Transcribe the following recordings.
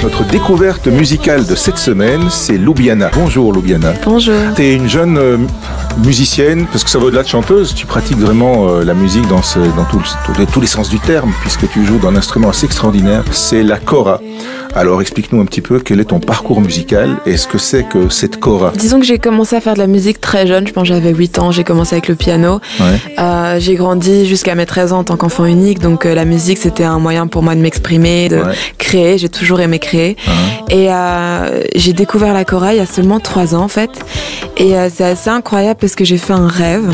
Notre découverte musicale de cette semaine, c'est Loubiana. Bonjour Loubiana. Bonjour. Tu es une jeune musicienne, parce que ça va au-delà de chanteuse, tu pratiques vraiment la musique dans tous les sens du terme, puisque tu joues d'un instrument assez extraordinaire, c'est la kora. Alors explique-nous un petit peu quel est ton parcours musical et ce que c'est que cette kora. Disons que j'ai commencé à faire de la musique très jeune, je pense que j'avais 8 ans, j'ai commencé avec le piano. Ouais. J'ai grandi jusqu'à mes 13 ans en tant qu'enfant unique, donc la musique c'était un moyen pour moi de m'exprimer, de créer, j'ai toujours aimé créer. Et j'ai découvert la kora il y a seulement 3 ans en fait. Et c'est assez incroyable parce que j'ai fait un rêve.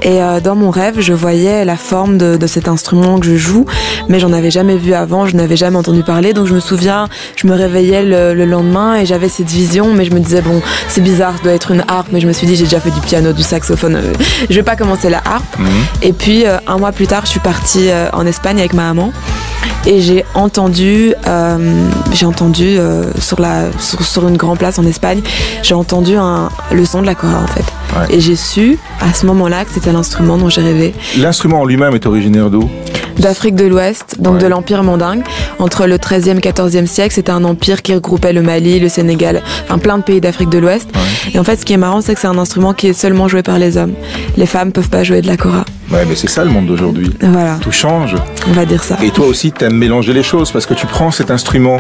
Et dans mon rêve, je voyais la forme de cet instrument que je joue, mais j'en avais jamais vu avant, je n'avais jamais entendu parler. Donc je me souviens, je me réveillais le lendemain et j'avais cette vision, mais je me disais bon, c'est bizarre, ça doit être une harpe. Mais je me suis dit, j'ai déjà fait du piano, du saxophone, je vais pas commencer la harpe. Et puis un mois plus tard, je suis partie en Espagne avec ma maman. Et j'ai entendu sur une grande place en Espagne, j'ai entendu le son de la kora en fait. Ouais. Et j'ai su à ce moment-là que c'était l'instrument dont j'ai rêvé. L'instrument en lui-même est originaire d'où ? D'Afrique de l'Ouest, donc de l'Empire mandingue. Entre le 13e et 14e siècle, c'était un empire qui regroupait le Mali, le Sénégal, enfin plein de pays d'Afrique de l'Ouest. Et en fait, ce qui est marrant, c'est que c'est un instrument qui est seulement joué par les hommes. Les femmes peuvent pas jouer de la kora. Ouais, mais c'est ça le monde d'aujourd'hui. Voilà. Tout change. On va dire ça. Et toi aussi, tu aimes mélanger les choses parce que tu prends cet instrument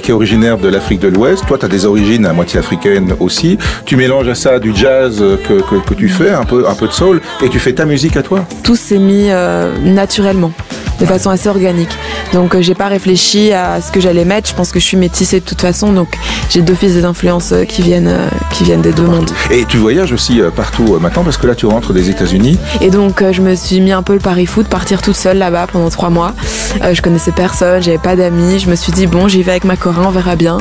qui est originaire de l'Afrique de l'Ouest. Toi, tu as des origines à moitié africaines aussi. Tu mélanges à ça du jazz que tu fais, un peu de soul, et tu fais ta musique à toi. Tout s'est mis naturellement, de façon assez organique. Donc j'ai pas réfléchi à ce que j'allais mettre. Je pense que je suis métissée de toute façon, donc j'ai d'office des influences qui viennent des deux mondes. Et tu voyages aussi partout maintenant parce que là tu rentres des États-Unis. Et donc je me suis mis un peu le pari fou de partir toute seule là-bas pendant 3 mois. Je connaissais personne, j'avais pas d'amis. Je me suis dit bon, j'y vais avec ma kora, on verra bien.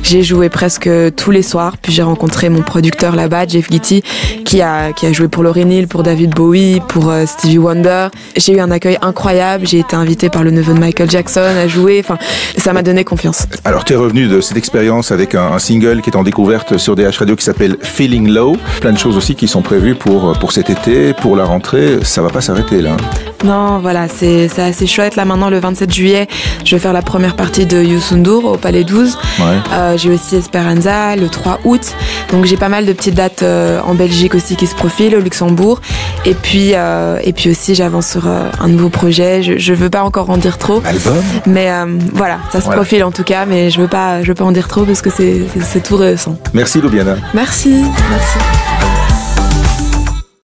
J'ai joué presque tous les soirs, puis j'ai rencontré mon producteur là-bas, Jeff Gitty, qui a joué pour Lauryn Hill, pour David Bowie, pour Stevie Wonder. J'ai eu un accueil incroyable. J'ai été invitée par le neveu de Michael Jackson à jouer. Enfin, ça m'a donné confiance. Alors, tu es revenu de cette expérience avec un single qui est en découverte sur DH Radio qui s'appelle Feeling Low. Plein de choses aussi qui sont prévues pour cet été, pour la rentrée. Ça va pas s'arrêter là. Non, voilà, c'est assez chouette. Là, maintenant, le 27 juillet, je vais faire la première partie de Youssou N'Dour au Palais 12. J'ai aussi Esperanza le 3 août. Donc, j'ai pas mal de petites dates en Belgique aussi qui se profilent, au Luxembourg. Et puis aussi, j'avance sur un nouveau projet. Je veux pas encore en dire trop. Album. Mais voilà, ça se profile en tout cas. Mais je veux pas en dire trop parce que c'est tout récent. Merci Loubiana. Merci.